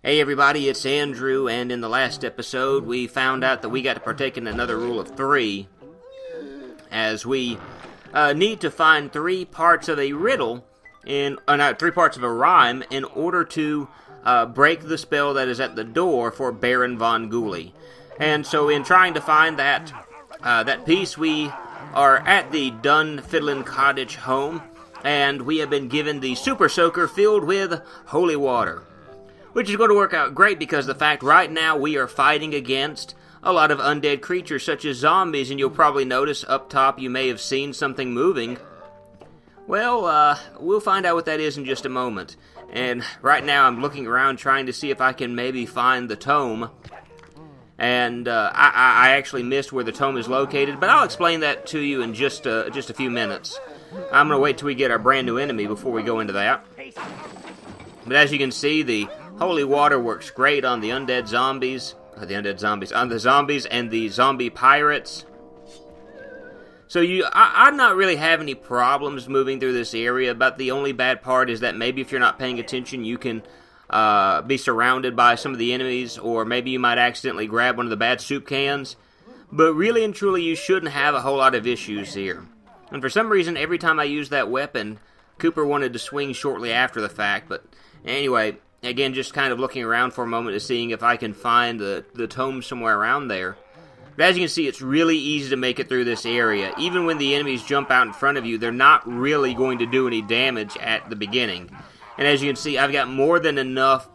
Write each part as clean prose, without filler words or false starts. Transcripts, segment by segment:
Hey everybody, it's Andrew, and in the last episode we found out that we got to partake in another rule of three, as we need to find three parts of a riddle, three parts of a rhyme, in order to break the spell that is at the door for Baron von Ghoulie. And so in trying to find that piece, we are at the Dunfiddlin Cottage home, and we have been given the Super Soaker filled with holy water, which is going to work out great because the fact right now we are fighting against a lot of undead creatures such as zombies, and you'll probably notice up top you may have seen something moving. Well, we'll find out what that is in just a moment. And right now I'm looking around trying to see if I can maybe find the tome. And I actually missed where the tome is located, but I'll explain that to you in just a few minutes. I'm going to wait till we get our brand new enemy before we go into that. But as you can see, the holy water works great on the undead zombies, on the zombies and the zombie pirates. So I'm not really having any problems moving through this area, but the only bad part is that maybe if you're not paying attention, you can be surrounded by some of the enemies, or maybe you might accidentally grab one of the bad soup cans. But really and truly, you shouldn't have a whole lot of issues here. And for some reason, every time I use that weapon, Cooper wanted to swing shortly after the fact, but anyway, again, just kind of looking around for a moment to seeing if I can find the tome somewhere around there. But as you can see, it's really easy to make it through this area. Even when the enemies jump out in front of you, they're not really going to do any damage at the beginning. And as you can see, I've got more than enough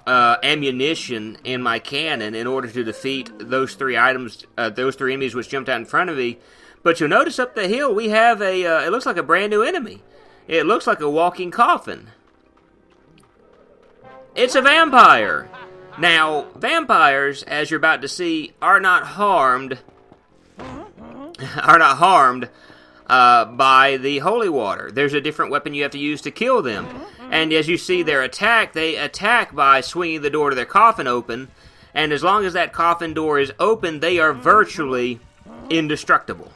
ammunition in my cannon in order to defeat those three enemies which jumped out in front of me. But you'll notice up the hill we have it looks like a brand new enemy. It looks like a walking coffin. It's a vampire. Now, vampires, as you're about to see, are not harmed by the holy water. There's a different weapon you have to use to kill them. And as you see their attack, they attack by swinging the door to their coffin open. And as long as that coffin door is open, they are virtually indestructible.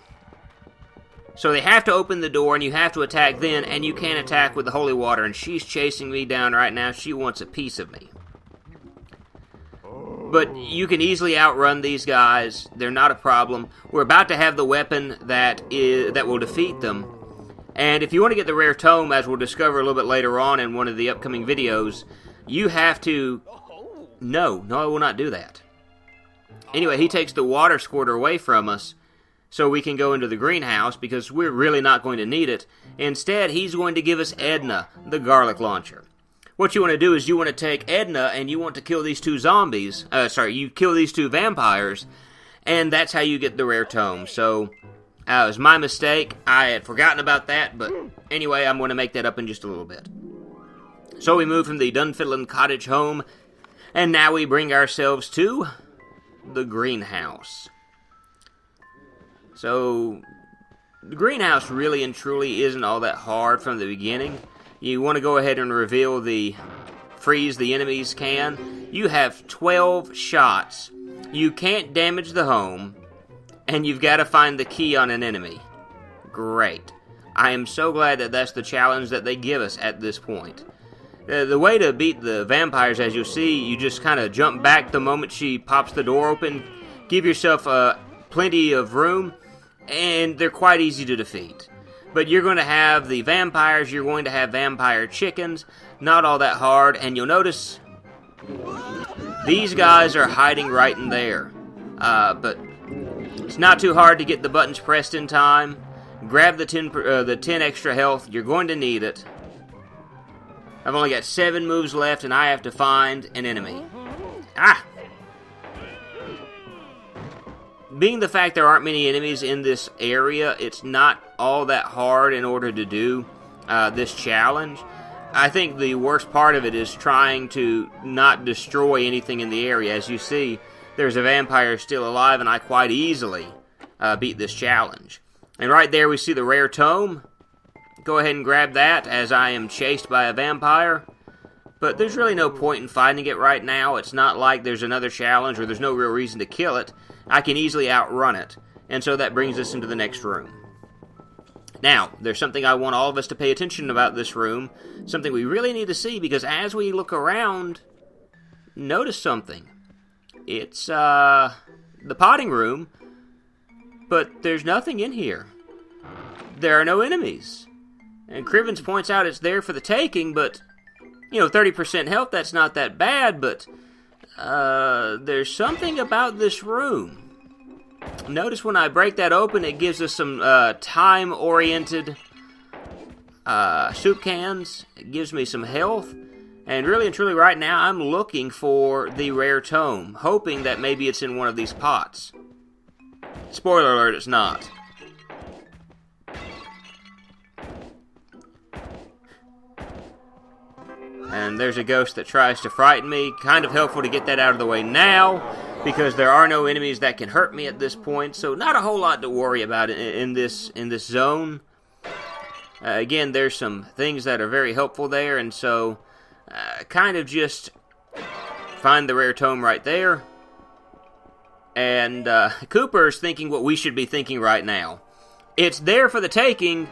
So they have to open the door, and you have to attack then, and you can't attack with the holy water, and she's chasing me down right now. She wants a piece of me. But you can easily outrun these guys. They're not a problem. We're about to have the weapon that will defeat them. And if you want to get the rare tome, as we'll discover a little bit later on in one of the upcoming videos, you have to... No, I will not do that. Anyway, he takes the water squirter away from us, so we can go into the greenhouse, because we're really not going to need it. Instead, he's going to give us Edna, the garlic launcher. What you want to do is you want to take Edna and you want to kill these two you kill these two vampires, and that's how you get the rare tome. So, it was my mistake. I had forgotten about that, but anyway, I'm going to make that up in just a little bit. So we move from the Dunfiddlin Cottage home, and now we bring ourselves to the greenhouse. So, the greenhouse really and truly isn't all that hard from the beginning. You want to go ahead and freeze the enemies can. You have 12 shots. You can't damage the home, and you've got to find the key on an enemy. Great. I am so glad that that's the challenge that they give us at this point. The way to beat the vampires, as you'll see, you just kind of jump back the moment she pops the door open. Give yourself plenty of room, and they're quite easy to defeat. But you're going to have the vampires, you're going to have vampire chickens, not all that hard, and you'll notice these guys are hiding right in there. But it's not too hard to get the buttons pressed in time. Grab the 10 extra health, you're going to need it. I've only got 7 moves left, and I have to find an enemy. Being the fact there aren't many enemies in this area, it's not all that hard in order to do this challenge. I think the worst part of it is trying to not destroy anything in the area. As you see, there's a vampire still alive, and I quite easily beat this challenge. And right there we see the rare tome. Go ahead and grab that as I am chased by a vampire. But there's really no point in fighting it right now. It's not like there's another challenge or there's no real reason to kill it. I can easily outrun it. And so that brings us into the next room. Now, there's something I want all of us to pay attention about this room. Something we really need to see, because as we look around, notice something. It's, the potting room, but there's nothing in here. There are no enemies. And Crivens points out it's there for the taking, but, 30% health, that's not that bad, but, there's something about this room. Notice when I break that open, it gives us some, time-oriented, soup cans. It gives me some health. And really and truly right now, I'm looking for the rare tome, hoping that maybe it's in one of these pots. Spoiler alert, it's not. And there's a ghost that tries to frighten me. Kind of helpful to get that out of the way now, because there are no enemies that can hurt me at this point, so not a whole lot to worry about in this zone. Again, there's some things that are very helpful there, and so kind of just find the rare tome right there. And Cooper's thinking what we should be thinking right now. It's there for the taking,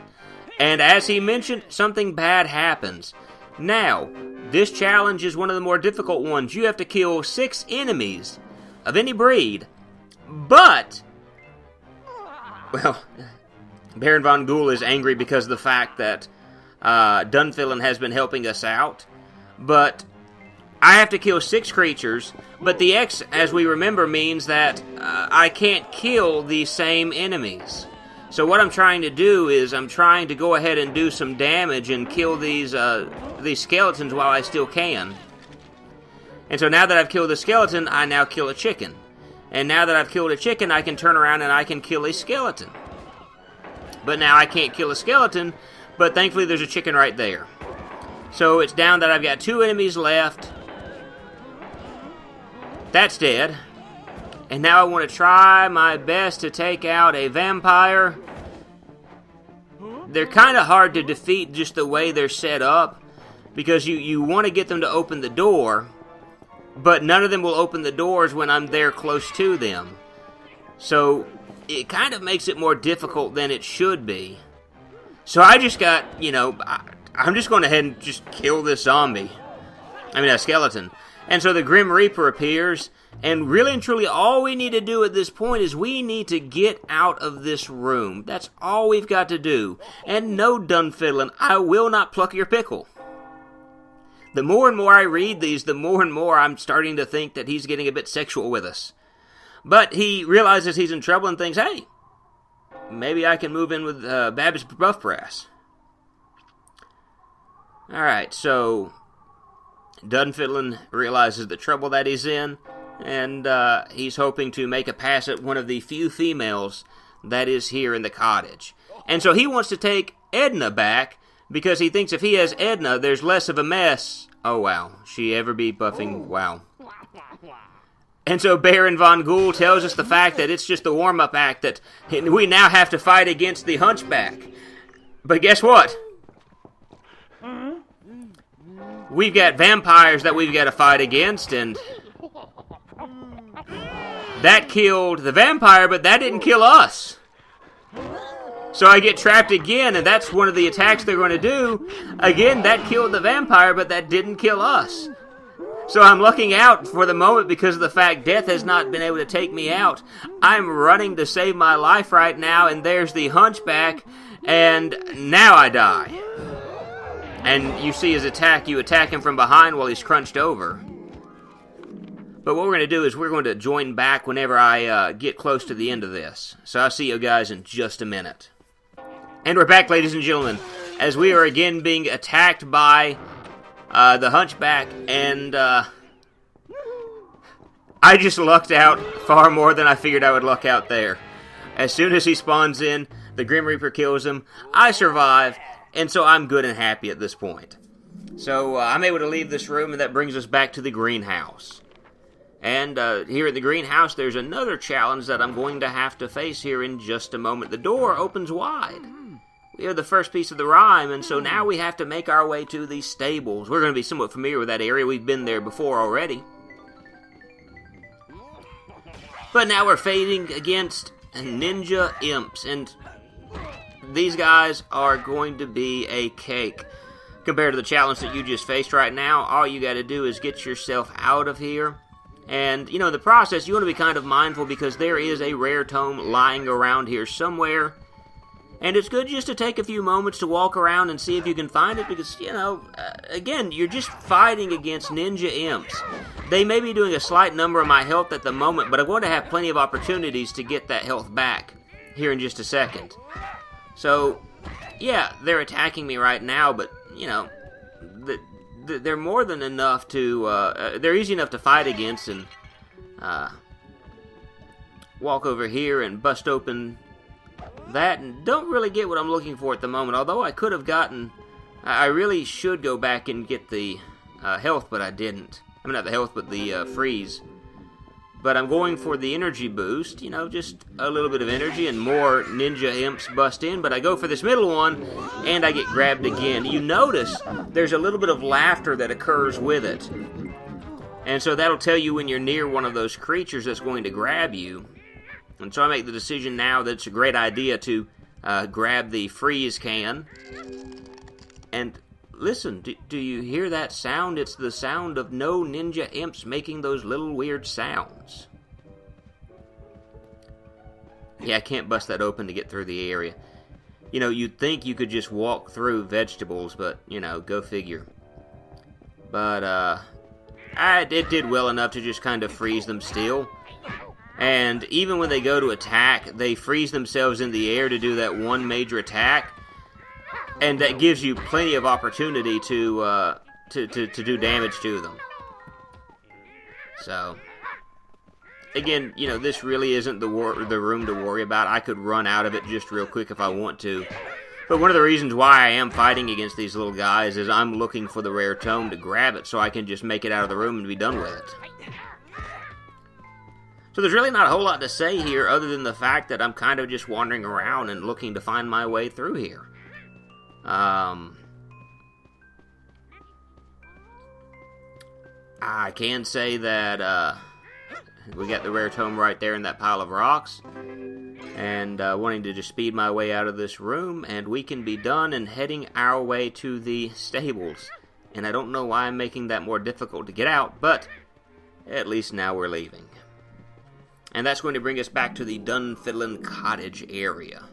and as he mentioned, something bad happens. Now, this challenge is one of the more difficult ones. You have to kill 6 enemies of any breed, but, well, Baron von Ghoul is angry because of the fact that Dunfillin has been helping us out, but I have to kill 6 creatures, but the X, as we remember, means that I can't kill these same enemies. So what I'm trying to do is I'm trying to go ahead and do some damage and kill these skeletons while I still can. And so now that I've killed the skeleton, I now kill a chicken. And now that I've killed a chicken, I can turn around and I can kill a skeleton. But now I can't kill a skeleton, but thankfully there's a chicken right there. So it's down that I've got 2 enemies left. That's dead. And now I want to try my best to take out a vampire. They're kind of hard to defeat just the way they're set up, because you want to get them to open the door, but none of them will open the doors when I'm there close to them. So it kind of makes it more difficult than it should be. So I just got, I'm just going ahead and just kill this zombie. I mean, a skeleton. And so the Grim Reaper appears, and really and truly all we need to do at this point is we need to get out of this room. That's all we've got to do. And no, Dunfiddlin, I will not pluck your pickle. The more and more I read these, the more and more I'm starting to think that he's getting a bit sexual with us. But he realizes he's in trouble and thinks, hey, maybe I can move in with Babbitt's Buff Brass. Alright, so Dunfiddlin realizes the trouble that he's in, and he's hoping to make a pass at one of the few females that is here in the cottage. And so he wants to take Edna back, because he thinks if he has Edna, there's less of a mess. Oh, wow. She ever be buffing? Wow. And so Baron von Ghoul tells us the fact that it's just the warm-up act, that we now have to fight against the Hunchback. But guess what? We've got vampires that we've got to fight against, and that killed the vampire, but that didn't kill us. So I get trapped again, and that's one of the attacks they're going to do. Again, that killed the vampire, but that didn't kill us. So I'm looking out for the moment because of the fact death has not been able to take me out. I'm running to save my life right now, and there's the Hunchback, and now I die. And you see his attack, you attack him from behind while he's crunched over. But what we're going to do is we're going to join back whenever I get close to the end of this. So I'll see you guys in just a minute. And we're back, ladies and gentlemen, as we are again being attacked by the Hunchback, and I just lucked out far more than I figured I would luck out there. As soon as he spawns in, the Grim Reaper kills him, I survive, and so I'm good and happy at this point. So I'm able to leave this room, and that brings us back to the greenhouse. And here at the greenhouse, there's another challenge that I'm going to have to face here in just a moment. The door opens wide. We are the first piece of the rhyme, and so now we have to make our way to the stables. We're going to be somewhat familiar with that area. We've been there before already. But now we're fighting against ninja imps, and these guys are going to be a cake. compared to the challenge that you just faced right now. All you got to do is get yourself out of here. And, in the process, you want to be kind of mindful because there is a rare tome lying around here somewhere. And it's good just to take a few moments to walk around and see if you can find it because, again, you're just fighting against ninja imps. They may be doing a slight number of my health at the moment, but I'm going to have plenty of opportunities to get that health back here in just a second. So, yeah, they're attacking me right now, but, they're more than enough to, they're easy enough to fight against and walk over here and bust open that, and don't really get what I'm looking for at the moment, although I could have gotten, I really should go back and get the health, but I didn't. I mean, not the health, but the freeze. But I'm going for the energy boost, just a little bit of energy, and more ninja imps bust in, but I go for this middle one, and I get grabbed again. You notice there's a little bit of laughter that occurs with it. And so that'll tell you when you're near one of those creatures that's going to grab you. And so I make the decision now that it's a great idea to grab the freeze can. And listen, do you hear that sound? It's the sound of no ninja imps making those little weird sounds. Yeah, I can't bust that open to get through the area. You'd think you could just walk through vegetables, but, go figure. But, it did well enough to just kind of freeze them still. And even when they go to attack, they freeze themselves in the air to do that one major attack. And that gives you plenty of opportunity to do damage to them. So, again, this really isn't the room to worry about. I could run out of it just real quick if I want to. But one of the reasons why I am fighting against these little guys is I'm looking for the rare tome to grab it so I can just make it out of the room and be done with it. So there's really not a whole lot to say here other than the fact that I'm kind of just wandering around and looking to find my way through here. I can say that we got the rare tome right there in that pile of rocks. And wanting to just speed my way out of this room, and we can be done and heading our way to the stables. And I don't know why I'm making that more difficult to get out, but at least now we're leaving. And that's going to bring us back to the Dunfiddlin Cottage area.